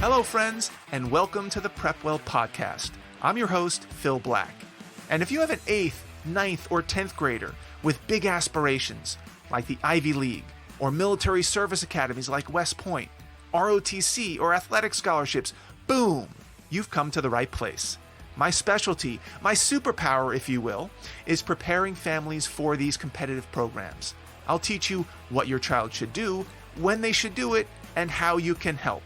Hello, friends, and welcome to the PrepWell podcast. I'm your host, Phil Black. And if you have an 8th, 9th, or 10th grader with big aspirations, like the Ivy League, or military service academies like West Point, ROTC, or athletic scholarships, boom, you've come to the right place. My specialty, my superpower, if you will, is preparing families for these competitive programs. I'll teach you what your child should do, when they should do it, and how you can help.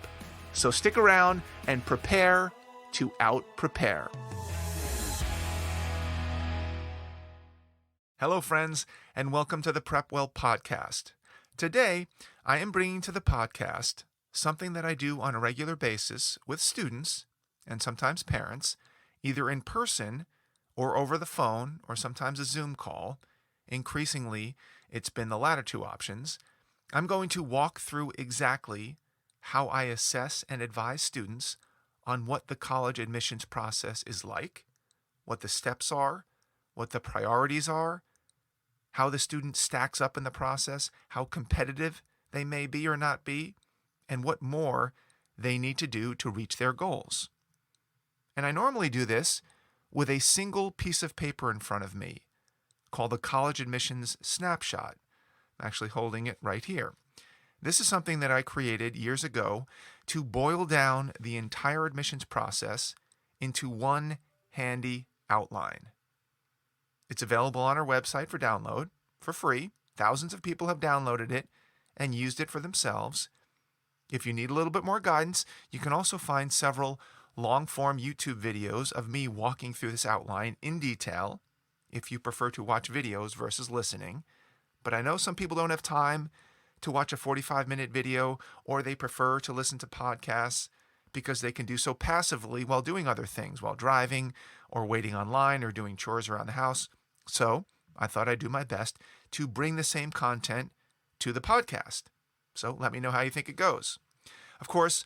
So stick around and prepare to out-prepare. Hello, friends, and welcome to the PrepWell podcast. Today, I am bringing to the podcast something that I do on a regular basis with students and sometimes parents, either in person or over the phone or sometimes a Zoom call. Increasingly, it's been the latter two options. I'm going to walk through exactly how I assess and advise students on what the college admissions process is like, what the steps are, what the priorities are, how the student stacks up in the process, how competitive they may be or not be, and what more they need to do to reach their goals. And I normally do this with a single piece of paper in front of me called the College Admissions Snapshot. I'm actually holding it right here. This is something that I created years ago to boil down the entire admissions process into one handy outline. It's available on our website for download for free. Thousands of people have downloaded it and used it for themselves. If you need a little bit more guidance, you can also find several long-form YouTube videos of me walking through this outline in detail if you prefer to watch videos versus listening. But I know some people don't have time to watch a 45-minute video, or they prefer to listen to podcasts because they can do so passively while doing other things, while driving or waiting online or doing chores around the house. So I thought I'd do my best to bring the same content to the podcast. So let me know how you think it goes. Of course,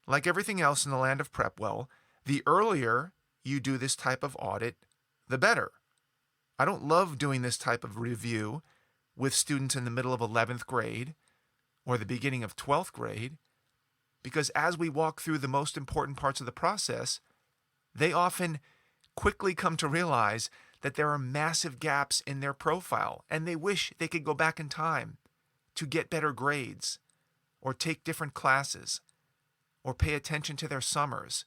like everything else in the land of PrepWell, the earlier you do this type of audit, the better. I don't love doing this type of review with students in the middle of 11th grade or the beginning of 12th grade, because as we walk through the most important parts of the process, they often quickly come to realize that there are massive gaps in their profile, and they wish they could go back in time to get better grades, or take different classes, or pay attention to their summers,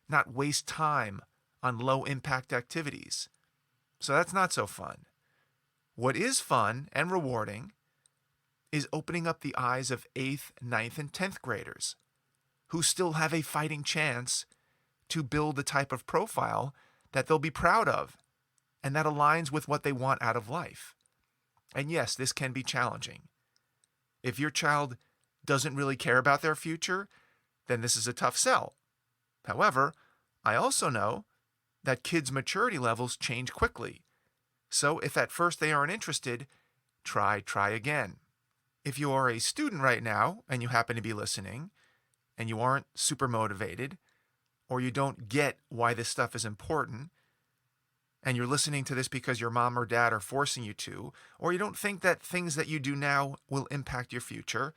not waste time on low-impact activities. So that's not so fun. What is fun and rewarding is opening up the eyes of 8th, 9th, and 10th graders who still have a fighting chance to build the type of profile that they'll be proud of and that aligns with what they want out of life. And yes, this can be challenging. If your child doesn't really care about their future, then this is a tough sell. However, I also know that kids' maturity levels change quickly. So if at first they aren't interested, try again. If you are a student right now and you happen to be listening and you aren't super motivated, or you don't get why this stuff is important, and you're listening to this because your mom or dad are forcing you to, or you don't think that things that you do now will impact your future,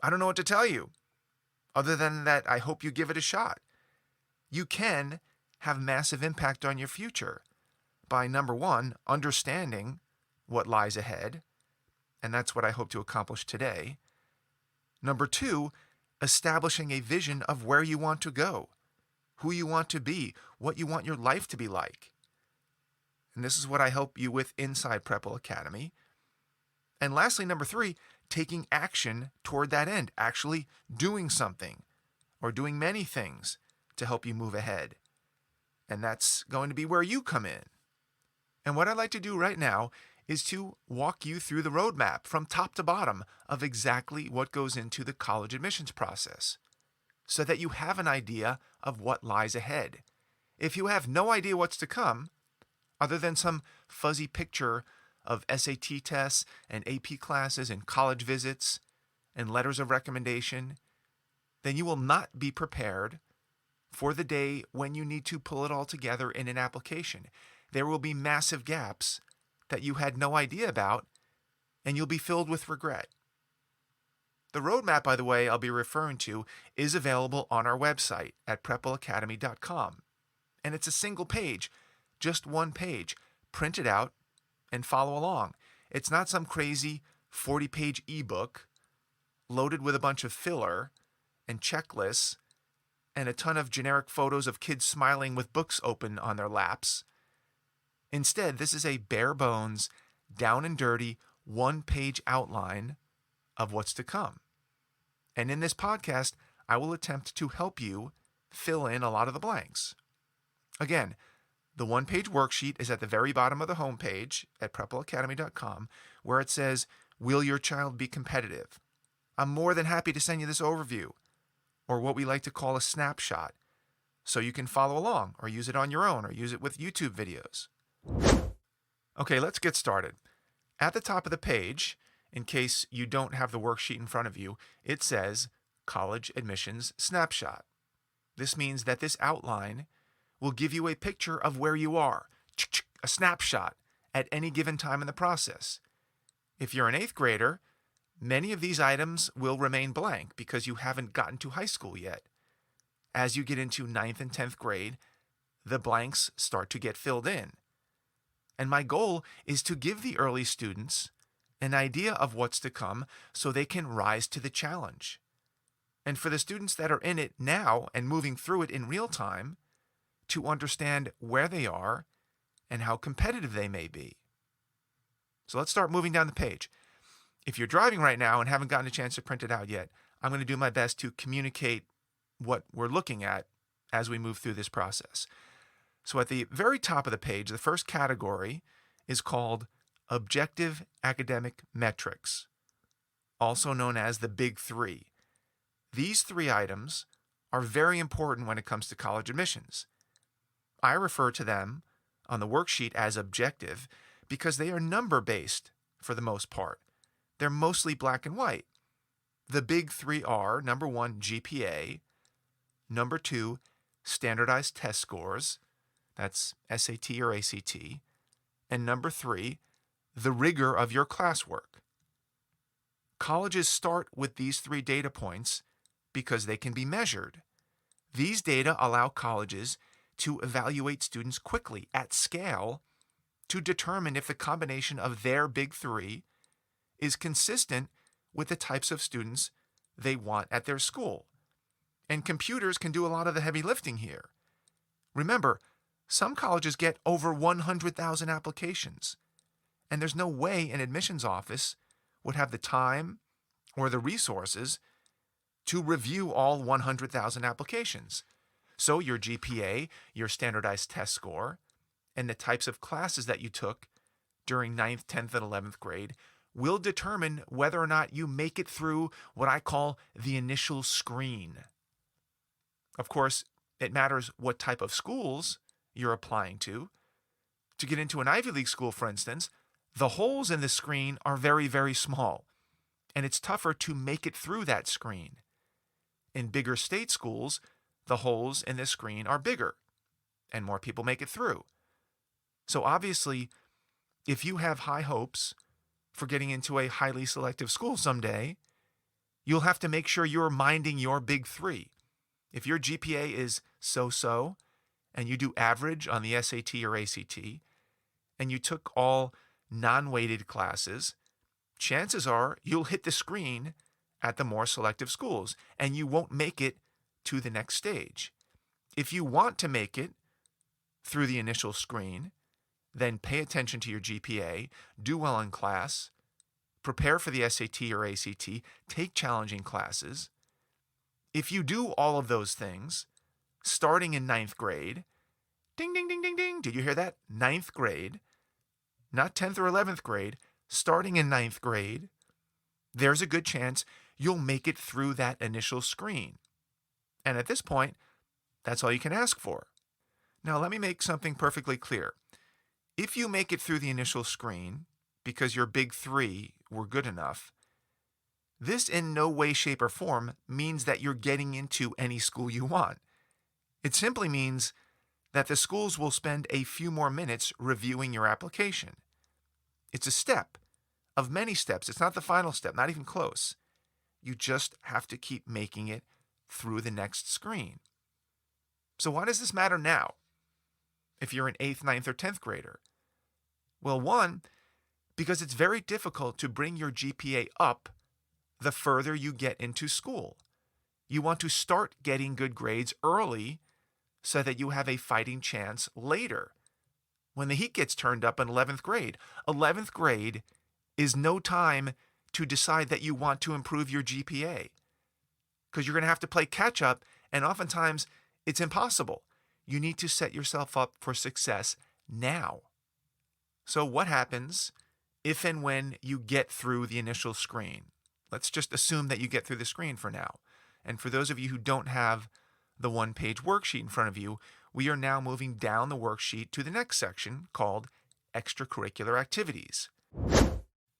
I don't know what to tell you, other than that I hope you give it a shot. You can have massive impact on your future by, number one, understanding what lies ahead, and that's what I hope to accomplish today. Number two, establishing a vision of where you want to go, who you want to be, what you want your life to be like. And this is what I help you with inside PrepWell Academy. And lastly, number three, taking action toward that end, actually doing something or doing many things to help you move ahead. And that's going to be where you come in. And what I'd like to do right now is to walk you through the roadmap from top to bottom of exactly what goes into the college admissions process, so that you have an idea of what lies ahead. If you have no idea what's to come, other than some fuzzy picture of SAT tests and AP classes and college visits and letters of recommendation, then you will not be prepared for the day when you need to pull it all together in an application. There will be massive gaps that you had no idea about, and you'll be filled with regret. The roadmap, by the way, I'll be referring to is available on our website at PrepWellAcademy.com. And it's a single page, just one page. Print it out and follow along. It's not some crazy 40-page ebook loaded with a bunch of filler and checklists and a ton of generic photos of kids smiling with books open on their laps. Instead, this is a bare bones, down and dirty, one-page outline of what's to come. And in this podcast, I will attempt to help you fill in a lot of the blanks. Again, the one-page worksheet is at the very bottom of the homepage at PrepWellAcademy.com, where it says, "Will your child be competitive?" I'm more than happy to send you this overview, or what we like to call a snapshot, so you can follow along or use it on your own or use it with YouTube videos. Okay, let's get started. At the top of the page, in case you don't have the worksheet in front of you, it says College Admissions Snapshot. This means that this outline will give you a picture of where you are, a snapshot at any given time in the process. If you're an 8th grader, many of these items will remain blank because you haven't gotten to high school yet. As you get into 9th and 10th grade, the blanks start to get filled in. And my goal is to give the early students an idea of what's to come so they can rise to the challenge. And for the students that are in it now and moving through it in real time, to understand where they are and how competitive they may be. So let's start moving down the page. If you're driving right now and haven't gotten a chance to print it out yet, I'm going to do my best to communicate what we're looking at as we move through this process. So at the very top of the page, the first category is called Objective Academic Metrics, also known as the Big Three. These 3 items are very important when it comes to college admissions. I refer to them on the worksheet as objective because they are number-based for the most part. They're mostly black and white. The big 3 are, number 1, GPA, number 2, standardized test scores, that's SAT or ACT, and number 3, the rigor of your classwork. Colleges start with these 3 data points because they can be measured. These data allow colleges to evaluate students quickly at scale to determine if the combination of their big 3 is consistent with the types of students they want at their school. And computers can do a lot of the heavy lifting here. Remember, some colleges get over 100,000 applications, and there's no way an admissions office would have the time or the resources to review all 100,000 applications. So your GPA, your standardized test score, and the types of classes that you took during 9th, 10th, and 11th grade will determine whether or not you make it through what I call the initial screen. Of course, it matters what type of schools you're applying to. To get into an Ivy League school, for instance, the holes in the screen are very, very small, and it's tougher to make it through that screen. In bigger state schools, the holes in the screen are bigger, and more people make it through. So obviously, if you have high hopes for getting into a highly selective school someday, you'll have to make sure you're minding your big 3. If your GPA is so-so, and you do average on the SAT or ACT, and you took all non-weighted classes, chances are you'll hit the screen at the more selective schools, and you won't make it to the next stage. If you want to make it through the initial screen, then pay attention to your GPA, do well in class, prepare for the SAT or ACT, take challenging classes. If you do all of those things, starting in 9th grade, ding, ding, ding, ding, ding, did you hear that? 9th grade, not 10th or 11th grade, starting in 9th grade, there's a good chance you'll make it through that initial screen. And at this point, that's all you can ask for. Now, let me make something perfectly clear. If you make it through the initial screen because your big 3 were good enough, this in no way, shape, or form means that you're getting into any school you want. It simply means that the schools will spend a few more minutes reviewing your application. It's a step of many steps. It's not the final step, not even close. You just have to keep making it through the next screen. So why does this matter now if you're an 8th, ninth, or 10th grader? Well, one, because it's very difficult to bring your GPA up the further you get into school. You want to start getting good grades early so that you have a fighting chance later when the heat gets turned up in 11th grade. 11th grade is no time to decide that you want to improve your GPA because you're going to have to play catch up, and oftentimes it's impossible. You need to set yourself up for success now. So what happens if and when you get through the initial screen? Let's just assume that you get through the screen for now. And for those of you who don't have the one-page worksheet in front of you, we are now moving down the worksheet to the next section called Extracurricular Activities.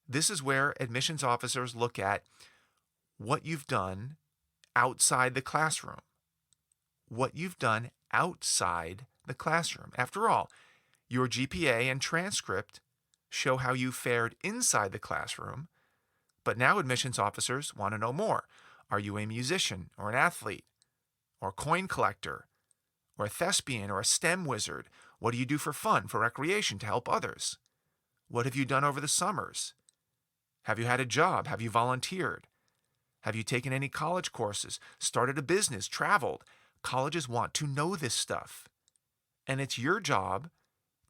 This is where admissions officers look at what you've done outside the classroom. What you've done outside the classroom. After all, your GPA and transcript show how you fared inside the classroom, but now admissions officers want to know more. Are you a musician or an athlete or a coin collector or a thespian or a STEM wizard? What do you do for fun, for recreation, to help others? What have you done over the summers? Have you had a job? Have you volunteered? Have you taken any college courses, started a business, traveled? Colleges want to know this stuff. And it's your job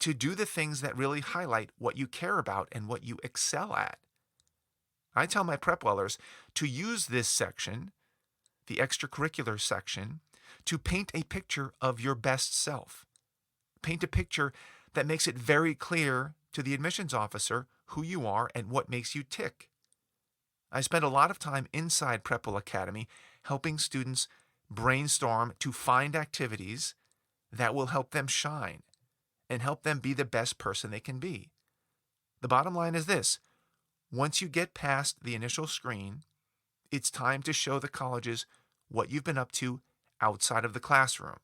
to do the things that really highlight what you care about and what you excel at. I tell my PrepWellers to use this section, the extracurricular section, to paint a picture of your best self. Paint a picture that makes it very clear to the admissions officer who you are and what makes you tick. I spend a lot of time inside PrepWell Academy helping students brainstorm to find activities that will help them shine and help them be the best person they can be. The bottom line is this: once you get past the initial screen, it's time to show the colleges what you've been up to outside of the classroom.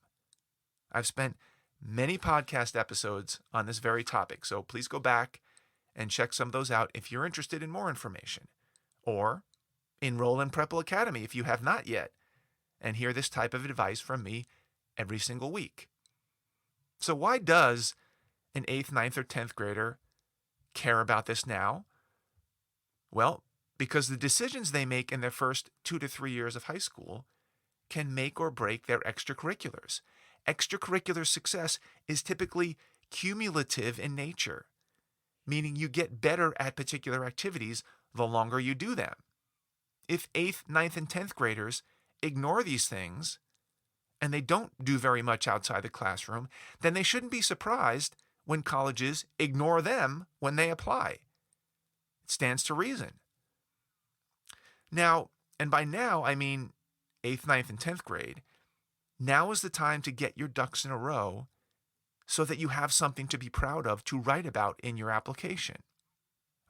I've spent many podcast episodes on this very topic, so please go back and check some of those out if you're interested in more information. Or enroll in PrepWell Academy if you have not yet, and hear this type of advice from me every single week. So why does an 8th, 9th, or 10th grader care about this now? Well, because the decisions they make in their first 2 to 3 years of high school can make or break their extracurriculars. Extracurricular success is typically cumulative in nature, meaning you get better at particular activities the longer you do them. If 8th, 9th, and 10th graders ignore these things, and they don't do very much outside the classroom, then they shouldn't be surprised when colleges ignore them when they apply. It stands to reason. Now, and by now I mean 8th, 9th, and 10th grade, now is the time to get your ducks in a row so that you have something to be proud of to write about in your application.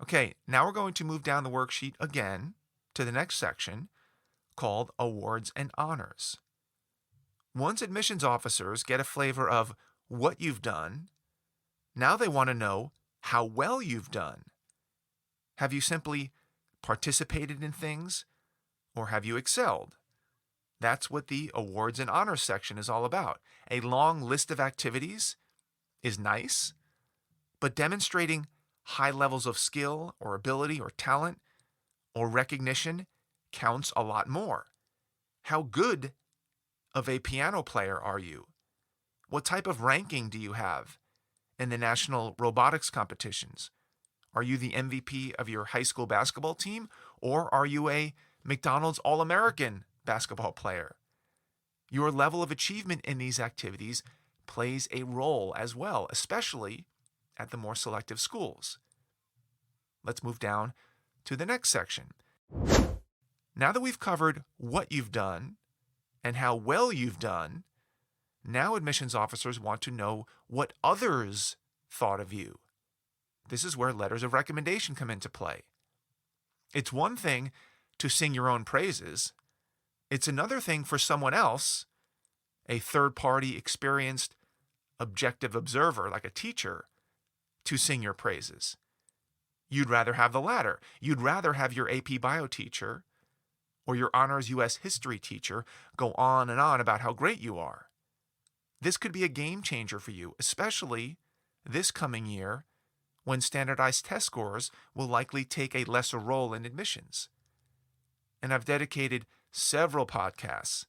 Okay, now we're going to move down the worksheet again to the next section called Awards and Honors. Once admissions officers get a flavor of what you've done, now they want to know how well you've done. Have you simply participated in things, or have you excelled? That's what the Awards and Honors section is all about. A long list of activities is nice, but demonstrating high levels of skill or ability or talent or recognition counts a lot more. How good of a piano player are you? What type of ranking do you have in the national robotics competitions? Are you the MVP of your high school basketball team, or are you a McDonald's All-American basketball player? Your level of achievement in these activities plays a role as well, especially at the more selective schools. Let's move down to the next section. Now that we've covered what you've done and how well you've done, now admissions officers want to know what others thought of you. This is where letters of recommendation come into play. It's one thing to sing your own praises. It's another thing for someone else, a third-party, experienced, objective observer like a teacher, to sing your praises. You'd rather have the latter. You'd rather have your AP Bio teacher or your honors U.S. history teacher go on and on about how great you are. This could be a game changer for you, especially this coming year when standardized test scores will likely take a lesser role in admissions. And I've dedicated several podcasts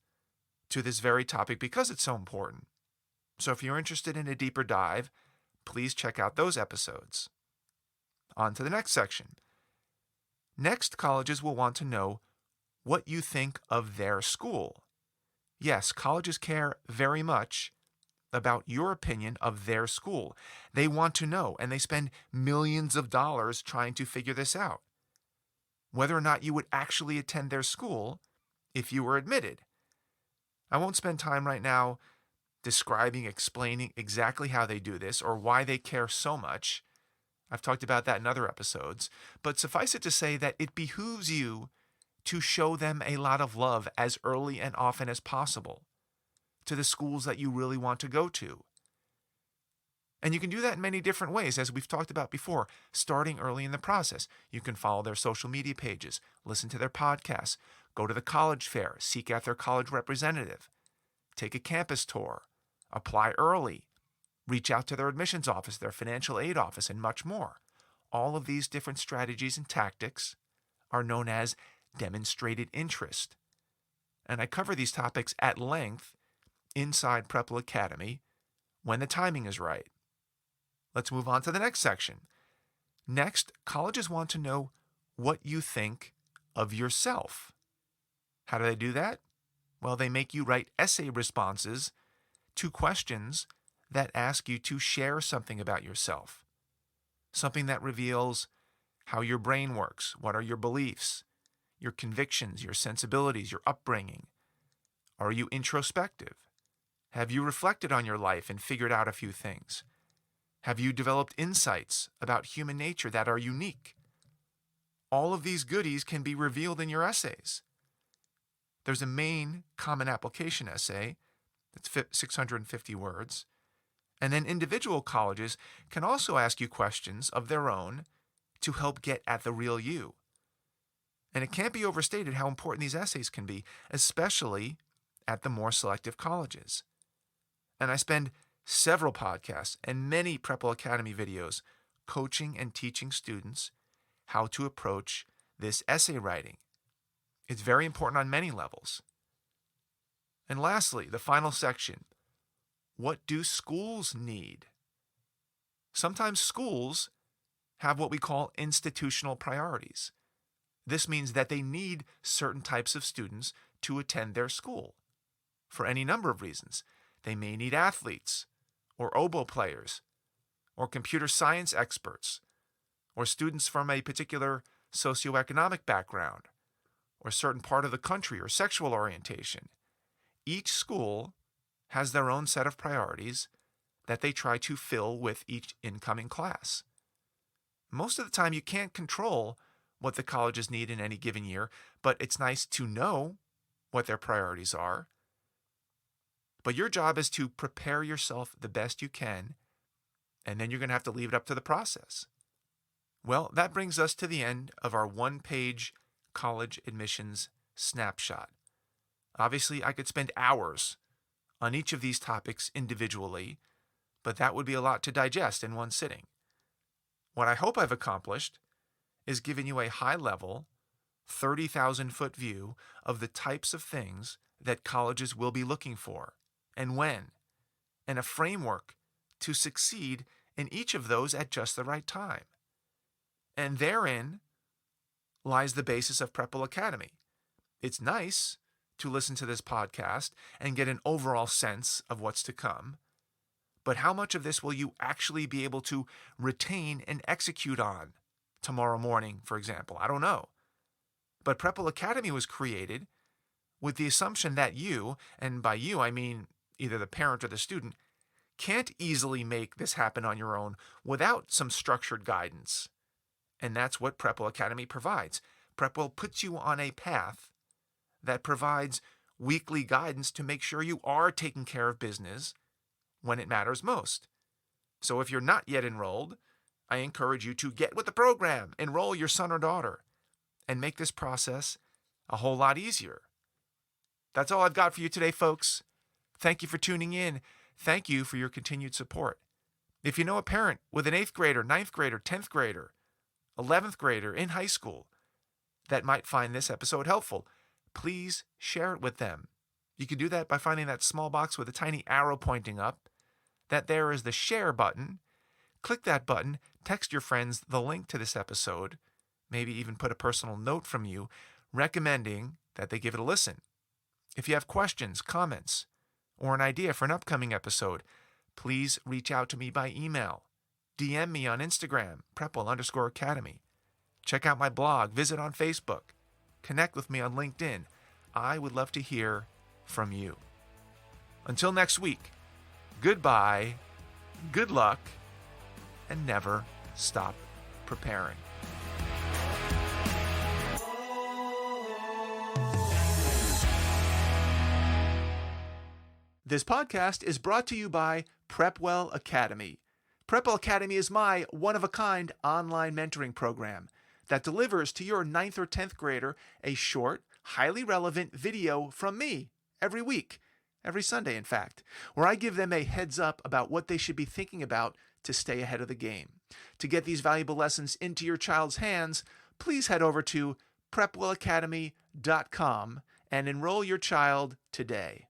to this very topic because it's so important. So if you're interested in a deeper dive, please check out those episodes. On to the next section. Next, colleges will want to know what you think of their school. Yes, colleges care very much about your opinion of their school. They want to know, and they spend millions of dollars trying to figure this out. Whether or not you would actually attend their school if you were admitted. I won't spend time right now explaining exactly how they do this or why they care so much. I've talked about that in other episodes, but suffice it to say that it behooves you to show them a lot of love as early and often as possible to the schools that you really want to go to. And you can do that in many different ways, as we've talked about before, starting early in the process. You can follow their social media pages, listen to their podcasts, go to the college fair, seek out their college representative, take a campus tour, apply early, reach out to their admissions office, their financial aid office, and much more. All of these different strategies and tactics are known as demonstrated interest. And I cover these topics at length inside PrepWell Academy when the timing is right. Let's move on to the next section. Next, colleges want to know what you think of yourself. How do they do that? Well, they make you write essay responses to questions that ask you to share something about yourself. Something that reveals how your brain works, what are your beliefs, your convictions, your sensibilities, your upbringing. Are you introspective? Have you reflected on your life and figured out a few things? Have you developed insights about human nature that are unique? All of these goodies can be revealed in your essays. There's a main common application essay that's 650 words. And then individual colleges can also ask you questions of their own to help get at the real you. And it can't be overstated how important these essays can be, especially at the more selective colleges. And I spend several podcasts and many PrepWell Academy videos coaching and teaching students how to approach this essay writing. It's very important on many levels. And lastly, the final section. What do schools need? Sometimes schools have what we call institutional priorities. This means that they need certain types of students to attend their school for any number of reasons. They may need athletes, or oboe players, or computer science experts, or students from a particular socioeconomic background, or certain part of the country, or sexual orientation. Each school has their own set of priorities that they try to fill with each incoming class. Most of the time, you can't control what the colleges need in any given year, but it's nice to know what their priorities are. But your job is to prepare yourself the best you can, and then you're going to have to leave it up to the process. Well, that brings us to the end of our one-page college admissions snapshot. Obviously, I could spend hours on each of these topics individually, but that would be a lot to digest in one sitting. What I hope I've accomplished is giving you a high-level, 30,000-foot view of the types of things that colleges will be looking for and when, and a framework to succeed in each of those at just the right time. And therein lies the basis of PrepWell Academy. It's nice to listen to this podcast and get an overall sense of what's to come, but how much of this will you actually be able to retain and execute on tomorrow morning, for example? I don't know. But PrepWell Academy was created with the assumption that you, and by you I mean either the parent or the student, can't easily make this happen on your own without some structured guidance. And that's what PrepWell Academy provides. PrepWell puts you on a path that provides weekly guidance to make sure you are taking care of business when it matters most. So if you're not yet enrolled, I encourage you to get with the program, enroll your son or daughter, and make this process a whole lot easier. That's all I've got for you today, folks. Thank you for tuning in. Thank you for your continued support. If you know a parent with an 8th grader, 9th grader, 10th grader, 11th grader in high school that might find this episode helpful, please share it with them. You can do that by finding that small box with a tiny arrow pointing up. That there is the share button. Click that button, text your friends the link to this episode, maybe even put a personal note from you recommending that they give it a listen. If you have questions, comments, or an idea for an upcoming episode, please reach out to me by email. DM me on Instagram, PrepWell_Academy. Check out my blog, visit on Facebook, connect with me on LinkedIn. I would love to hear from you. Until next week, goodbye, good luck, and never stop preparing. This podcast is brought to you by PrepWell Academy. PrepWell Academy is my one-of-a-kind online mentoring program that delivers to your 9th or 10th grader a short, highly relevant video from me every week, every Sunday in fact, where I give them a heads up about what they should be thinking about to stay ahead of the game. To get these valuable lessons into your child's hands, please head over to PrepWellAcademy.com and enroll your child today.